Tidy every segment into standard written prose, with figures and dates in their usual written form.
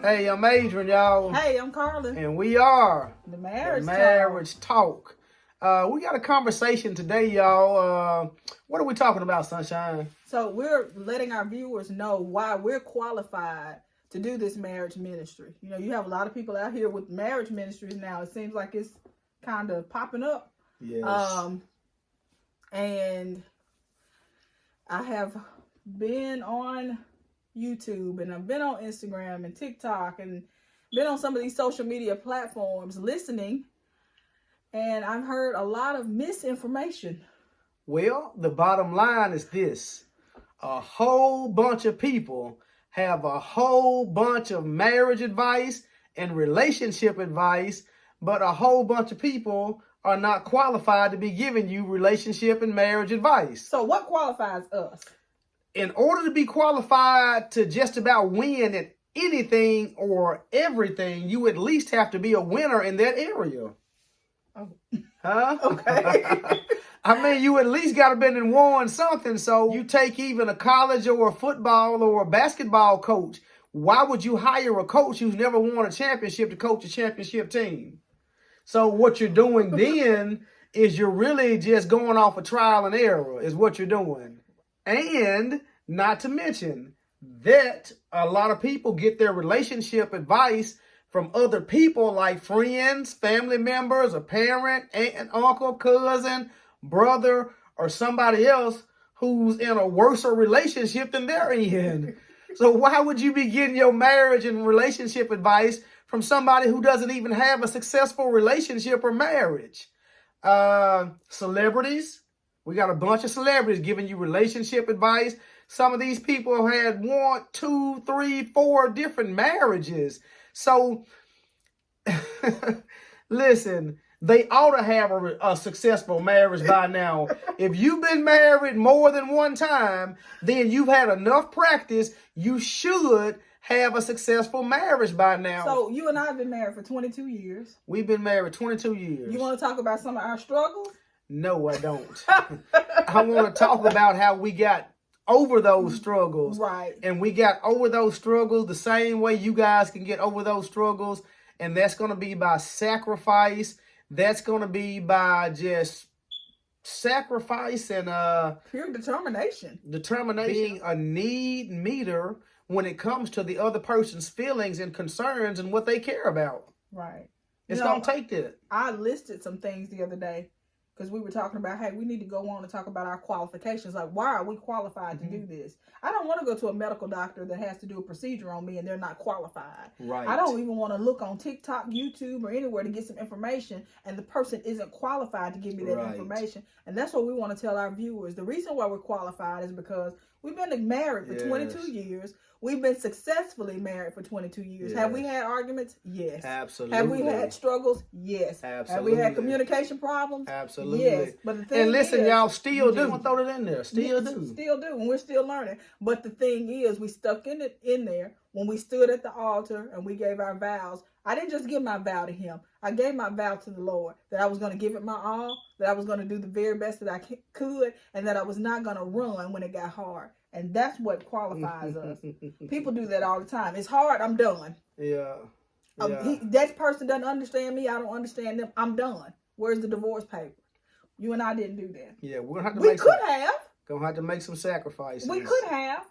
Hey, I'm Adrian, y'all. Hey, I'm Carla. And we are The Marriage Talk. We got a conversation today, y'all. What are we talking about, Sunshine? So we're letting our viewers know why we're qualified to do this marriage ministry. You know, you have a lot of people out here with marriage ministries now. It seems like it's kind of popping up. Yes. And I have been on YouTube and I've been on Instagram and TikTok and been on some of these social media platforms listening, and I've heard a lot of misinformation. Well, the bottom line is this. A whole bunch of people have a whole bunch of marriage advice and relationship advice, but a whole bunch of people are not qualified to be giving you relationship and marriage advice. So what qualifies us? In order to be qualified to just about win at anything or everything, you at least have to be a winner in that area. Oh. Huh? Okay. I mean, you at least got to been and won something. So you take even a college or a football or a basketball coach. Why would you hire a coach who's never won a championship to coach a championship team? So what you're doing then is you're really just going off of trial and error is what you're doing. And not to mention that a lot of people get their relationship advice from other people like friends, family members, a parent, aunt, uncle, cousin, brother, or somebody else who's in a worse relationship than they're in. So why would you be getting your marriage and relationship advice from somebody who doesn't even have a successful relationship or marriage? Celebrities. We got a bunch of celebrities giving you relationship advice. Some of these people had 1, 2, 3, 4 different marriages. So, listen, they ought to have a successful marriage by now. If you've been married more than one time, then you've had enough practice. You should have a successful marriage by now. So you and I have been married for 22 years. We've been married 22 years. You want to talk about some of our struggles? No, I don't. I want to talk about how we got over those struggles. Right. And we got over those struggles the same way you guys can get over those struggles. And that's going to be by sacrifice. That's going to be by just sacrifice and pure determination. Being a need meter when it comes to the other person's feelings and concerns and what they care about. Right. It's going to take that. I listed some things the other day because we were talking about, hey, we need to go on and talk about our qualifications. Like, why are we qualified to do this? I don't want to go to a medical doctor that has to do a procedure on me and they're not qualified. Right. I don't even want to look on TikTok, YouTube, or anywhere to get some information and the person isn't qualified to give me that information. And that's what we want to tell our viewers. The reason why we're qualified is because we've been married for 22 years. We've been successfully married for 22 years. Yes. Have we had arguments? Yes. Absolutely. Have we had struggles? Yes. Absolutely. Have we had communication problems? Absolutely. Yes. But the thing and listen, is, y'all still do. I'm throw it in there. Still do. Still do. And we're still learning. But the thing is, we stuck in there when we stood at the altar and we gave our vows. I didn't just give my vow to him. I gave my vow to the Lord that I was going to give it my all, that I was going to do the very best that I could, and that I was not going to run when it got hard. And that's what qualifies us. People do that all the time. It's hard. I'm done. Yeah. That person doesn't understand me. I don't understand them. I'm done. Where's the divorce papers? You and I didn't do that. Yeah, we're gonna have to Gonna have to make some sacrifices. We could have,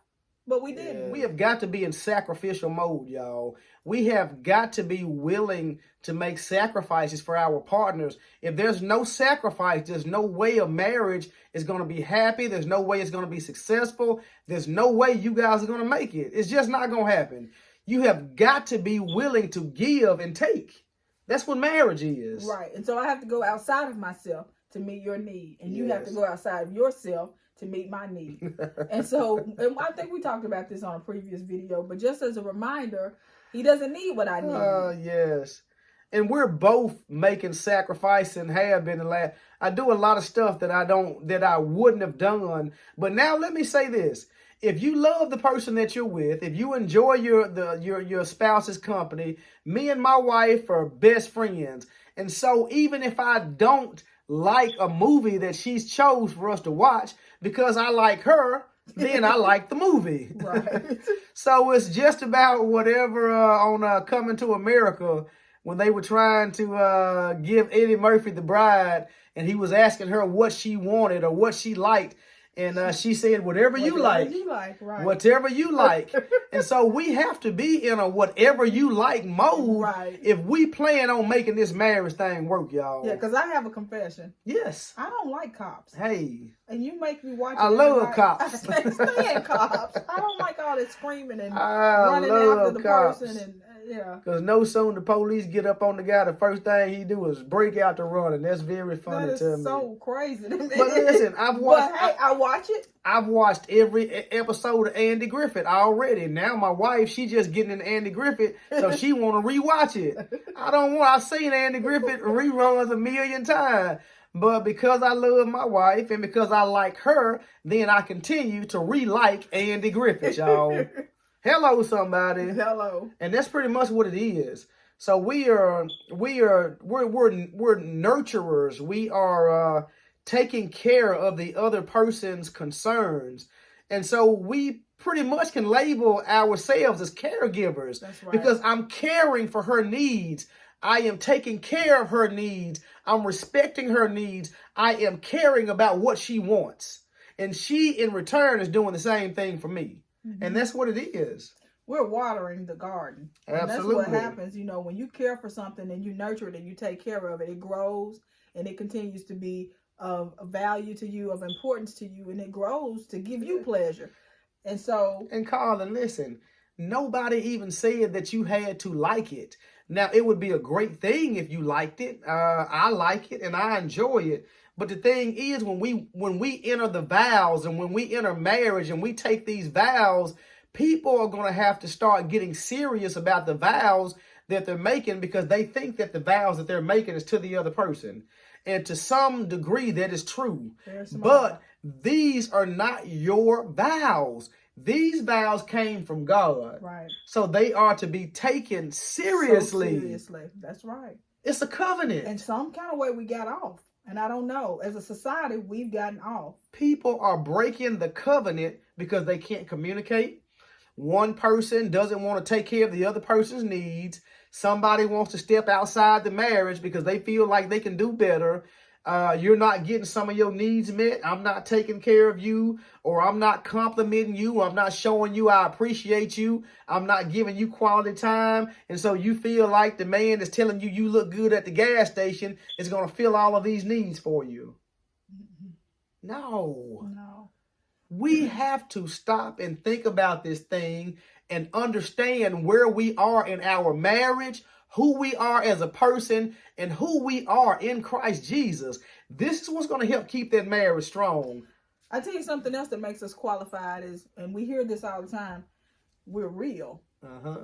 but we didn't. Yeah. We have got to be in sacrificial mode, y'all. We have got to be willing to make sacrifices for our partners. If there's no sacrifice, there's no way a marriage is going to be happy. There's no way it's going to be successful. There's no way you guys are going to make it. It's just not going to happen. You have got to be willing to give and take. That's what marriage is. Right. And so I have to go outside of myself to meet your need. And you have to go outside of yourself to meet my need. And so, and I think we talked about this on a previous video, but just as a reminder, he doesn't need what I need. Yes. And we're both making sacrifice and have been the last. I do a lot of stuff that I wouldn't have done. But now let me say this. If you love the person that you're with, if you enjoy your spouse's company, me and my wife are best friends. And so even if I don't like a movie that she's chose for us to watch, because I like her, then I like the movie. Right. So it's just about whatever on Coming to America, when they were trying to give Eddie Murphy the bride, and he was asking her what she wanted or what she liked. And she said, whatever you like. Right. Whatever you like. And so we have to be in a whatever you like mode, right, if we plan on making this marriage thing work, y'all. Yeah, because I have a confession. Yes. I don't like cops. Hey. And you make me watch it. I love cops. I can't stand cops. I don't like all that screaming and running after the person. And yeah. Because no sooner the police get up on the guy, the first thing he do is break out to run, and that's very funny that to is me. so crazy to me. But listen, I've watched. But hey, I watch it. I've watched every episode of Andy Griffith already. Now my wife, she just getting into Andy Griffith, so she want to rewatch it. I don't want. I've seen Andy Griffith reruns 1,000,000 times. But because I love my wife and because I like her, then I continue to re-like Andy Griffith, y'all. Hello, somebody. Hello. And that's pretty much what it is. So we're nurturers. We are taking care of the other person's concerns. And so we pretty much can label ourselves as caregivers. That's right. Because I'm caring for her needs. I am taking care of her needs. I'm respecting her needs. I am caring about what she wants. And she, in return, is doing the same thing for me. Mm-hmm. And that's what it is. We're watering the garden. Absolutely. And that's what happens, when you care for something and you nurture it and you take care of it, it grows and it continues to be of value to you, of importance to you, and it grows to give you pleasure. And so... And Carla, listen, nobody even said that you had to like it. Now, it would be a great thing if you liked it. I like it and I enjoy it. But the thing is, when we enter the vows and when we enter marriage and we take these vows, people are going to have to start getting serious about the vows that they're making, because they think that the vows that they're making is to the other person. And to some degree, that is true. But these are not your vows. These vows came from God. Right. So they are to be taken seriously. So seriously. That's right. It's a covenant. And some kind of way we got off. And I don't know. As a society, we've gotten off. People are breaking the covenant because they can't communicate. One person doesn't want to take care of the other person's needs. Somebody wants to step outside the marriage because they feel like they can do better. You're not getting some of your needs met. I'm not taking care of you, or I'm not complimenting you. I'm not showing you I appreciate you. I'm not giving you quality time. And so you feel like the man that's telling you you look good at the gas station is going to fill all of these needs for you. No. We have to stop and think about this thing and understand where we are in our marriage, who we are as a person, and who we are in Christ Jesus. This is what's going to help keep that marriage strong. I tell you something else that makes us qualified is, and we hear this all the time, we're real.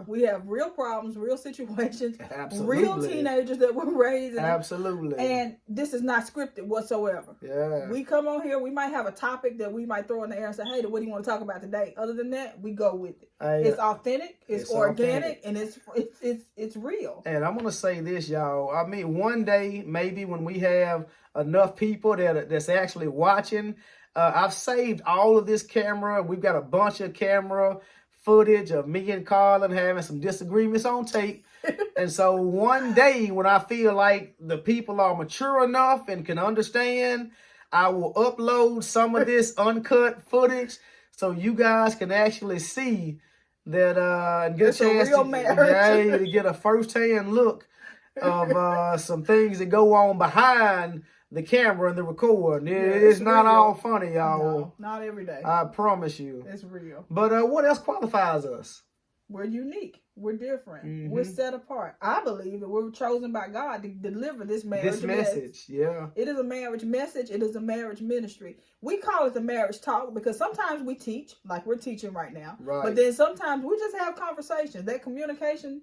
We have real problems, real situations, real teenagers that were raised. Absolutely. And this is not scripted whatsoever. Yeah. We come on here, we might have a topic that we might throw in the air and say, hey, what do you want to talk about today? Other than that, we go with it. It's authentic, it's organic, and it's real. And I'm going to say this, y'all. I mean, one day, maybe when we have enough people that's actually watching, I've saved all of this camera. We've got a bunch of camera footage of me and Carlin having some disagreements on tape. And so one day when I feel like the people are mature enough and can understand, I will upload some of this uncut footage so you guys can actually see that and get a chance to get a first-hand look of some things that go on behind the camera and the record. It's not all funny, y'all. No, not every day. I promise you. It's real. But what else qualifies us? We're unique. We're different. We're set apart. I believe that we're chosen by God to deliver this marriage message. Yeah. It is a marriage message. It is a marriage ministry. We call it the marriage talk because sometimes we teach, like we're teaching right now. Right. But then sometimes we just have conversations. That communication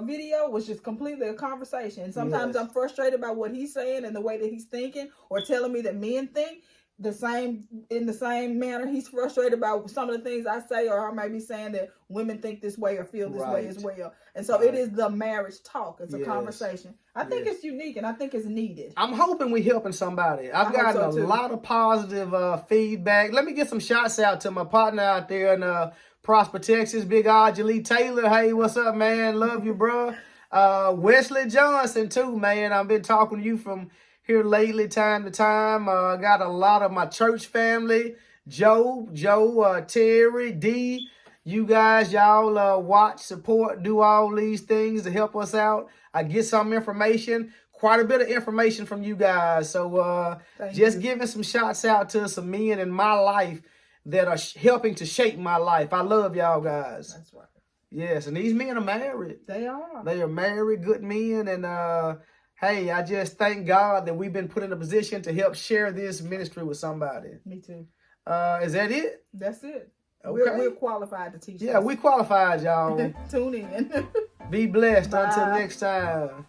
video was just completely a conversation. And sometimes I'm frustrated by what he's saying and the way that he's thinking, or telling me that men think. in the same manner he's frustrated about some of the things I say, or I may be saying that women think this way or feel this way as well. And so it is the marriage talk. It's a conversation. I think it's unique, and I think it's needed. I'm hoping we're helping somebody. I've gotten a lot of positive feedback. Let me get some shots out to my partner out there in Prosper, Texas, Big Arjali Taylor. Hey, what's up, man? Love you, bro. Wesley Johnson, too, man. I've been talking to you from here lately, time to time. I got a lot of my church family, Joe, Terry, D. You guys, y'all watch, support, do all these things to help us out. I get some information, quite a bit of information from you guys. So just giving some shots out to some men in my life that are helping to shape my life. I love y'all guys. That's right. Yes, and these men are married. They are. They are married, good men, and hey, I just thank God that we've been put in a position to help share this ministry with somebody. Me too. Is that it? That's it. Okay. We're qualified to teach. Yeah, we qualified, y'all. Tune in. Be blessed. Bye. Until next time.